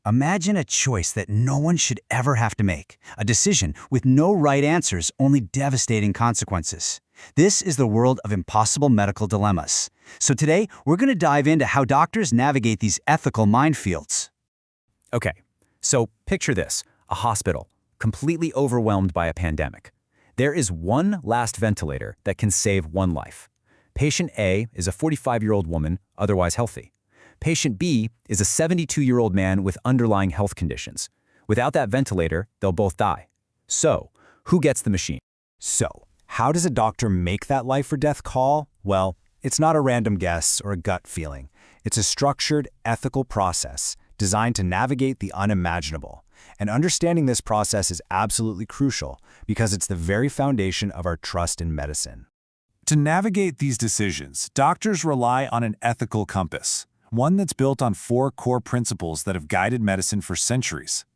Imagine a choice that no one should ever have to make, a decision with no right answers, only devastating consequences. This is the world of impossible medical dilemmas. So today, we're going to dive into how doctors navigate these ethical minefields. Okay, so picture this, a hospital, completely overwhelmed by a pandemic. There is one last ventilator that can save one life. Patient A is a 45-year-old woman, otherwise healthy. Patient B is a 72-year-old man with underlying health conditions. Without that ventilator, they'll both die. So, who gets the machine? So, how does a doctor make that life or death call? Well, it's not a random guess or a gut feeling. It's a structured, ethical process designed to navigate the unimaginable. And understanding this process is absolutely crucial because it's the very foundation of our trust in medicine. To navigate these decisions, doctors rely on an ethical compass, one that's built on 4 core principles that have guided medicine for centuries.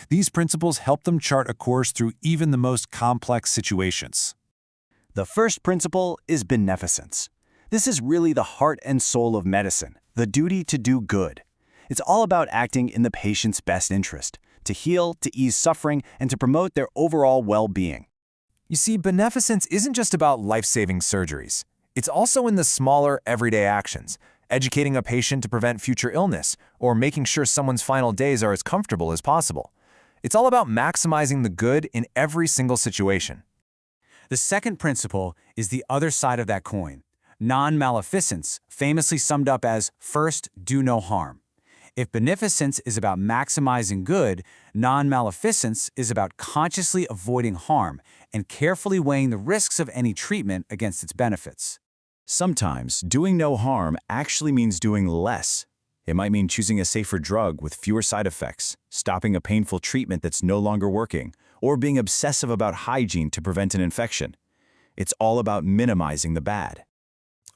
These principles help them chart a course through even the most complex situations. The first principle is beneficence. This is really the heart and soul of medicine, the duty to do good. It's all about acting in the patient's best interest, to heal, to ease suffering, and to promote their overall well-being. You see, beneficence isn't just about life-saving surgeries. It's also in the smaller, everyday actions, educating a patient to prevent future illness, or making sure someone's final days are as comfortable as possible. It's all about maximizing the good in every single situation. The second principle is the other side of that coin, non-maleficence, famously summed up as first, do no harm. If beneficence is about maximizing good, non-maleficence is about consciously avoiding harm and carefully weighing the risks of any treatment against its benefits. Sometimes, doing no harm actually means doing less. It might mean choosing a safer drug with fewer side effects, stopping a painful treatment that's no longer working, or being obsessive about hygiene to prevent an infection. It's all about minimizing the bad.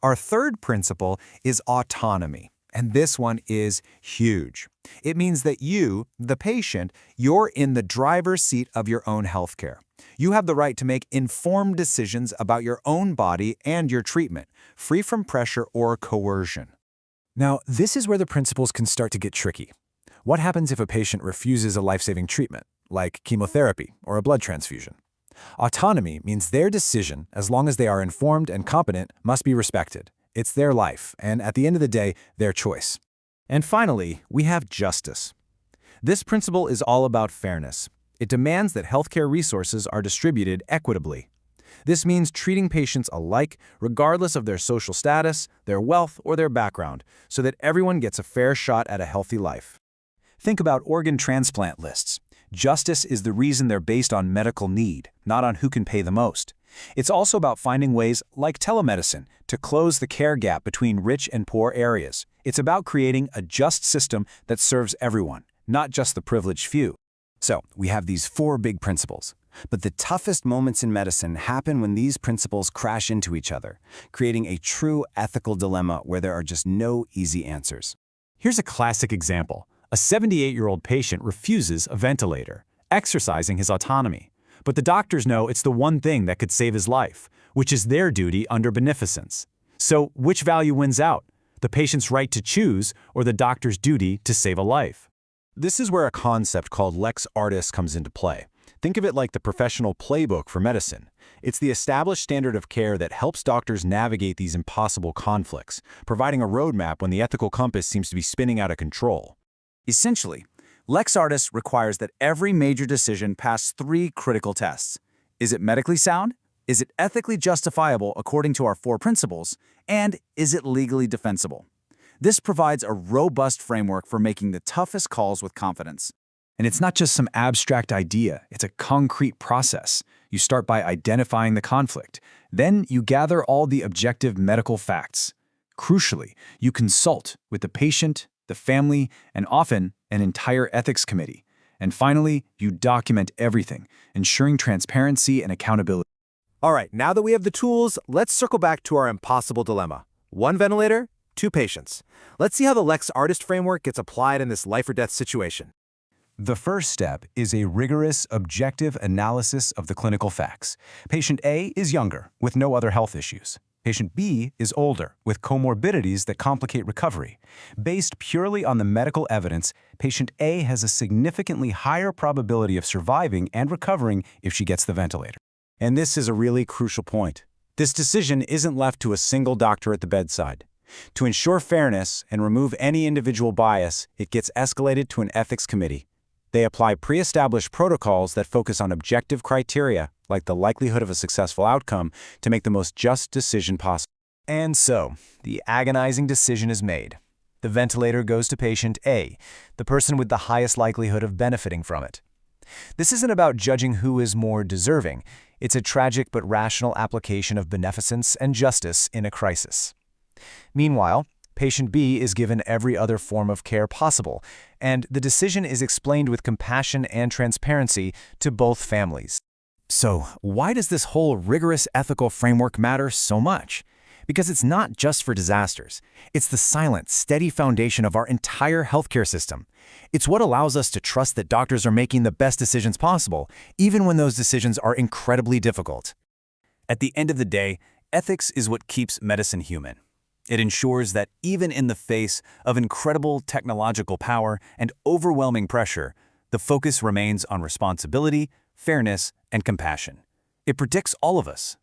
Our third principle is autonomy, and this one is huge. It means that you, the patient, you're in the driver's seat of your own healthcare. You have the right to make informed decisions about your own body and your treatment, free from pressure or coercion. Now, this is where the principles can start to get tricky. What happens if a patient refuses a life-saving treatment, like chemotherapy or a blood transfusion? Autonomy means their decision, as long as they are informed and competent, must be respected. It's their life, and at the end of the day, their choice. And finally, we have justice. This principle is all about fairness. It demands that healthcare resources are distributed equitably. This means treating patients alike, regardless of their social status, their wealth, or their background, so that everyone gets a fair shot at a healthy life. Think about organ transplant lists. Justice is the reason they're based on medical need, not on who can pay the most. It's also about finding ways, like telemedicine, to close the care gap between rich and poor areas. It's about creating a just system that serves everyone, not just the privileged few. So, we have these 4 big principles. But the toughest moments in medicine happen when these principles crash into each other, creating a true ethical dilemma where there are just no easy answers. Here's a classic example. A 78-year-old patient refuses a ventilator, exercising his autonomy. But the doctors know it's the one thing that could save his life, which is their duty under beneficence. So, which value wins out? The patient's right to choose or the doctor's duty to save a life? This is where a concept called lex artis comes into play. Think of it like the professional playbook for medicine. It's the established standard of care that helps doctors navigate these impossible conflicts, providing a roadmap when the ethical compass seems to be spinning out of control. Essentially, lex artis requires that every major decision pass 3 critical tests. Is it medically sound? Is it ethically justifiable according to our 4 principles? And is it legally defensible? This provides a robust framework for making the toughest calls with confidence. And it's not just some abstract idea, it's a concrete process. You start by identifying the conflict. Then you gather all the objective medical facts. Crucially, you consult with the patient, the family, and often an entire ethics committee. And finally, you document everything, ensuring transparency and accountability. All right, now that we have the tools, let's circle back to our impossible dilemma. 1 ventilator, 2 patients. Let's see how the lex artis framework gets applied in this life or death situation. The first step is a rigorous, objective analysis of the clinical facts. Patient A is younger, with no other health issues. Patient B is older, with comorbidities that complicate recovery. Based purely on the medical evidence, patient A has a significantly higher probability of surviving and recovering if she gets the ventilator. And this is a really crucial point. This decision isn't left to a single doctor at the bedside. To ensure fairness and remove any individual bias, it gets escalated to an ethics committee. They apply pre-established protocols that focus on objective criteria, like the likelihood of a successful outcome, to make the most just decision possible. And so, the agonizing decision is made. The ventilator goes to patient A, the person with the highest likelihood of benefiting from it. This isn't about judging who is more deserving. It's a tragic but rational application of beneficence and justice in a crisis. Meanwhile, patient B is given every other form of care possible, and the decision is explained with compassion and transparency to both families. So, why does this whole rigorous ethical framework matter so much? Because it's not just for disasters. It's the silent, steady foundation of our entire healthcare system. It's what allows us to trust that doctors are making the best decisions possible, even when those decisions are incredibly difficult. At the end of the day, ethics is what keeps medicine human. It ensures that even in the face of incredible technological power and overwhelming pressure, the focus remains on responsibility, fairness, and compassion. It protects all of us.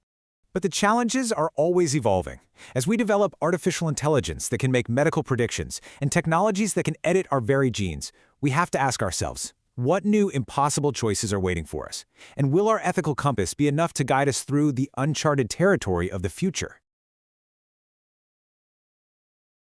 But the challenges are always evolving. As we develop artificial intelligence that can make medical predictions and technologies that can edit our very genes, we have to ask ourselves, what new impossible choices are waiting for us? And will our ethical compass be enough to guide us through the uncharted territory of the future?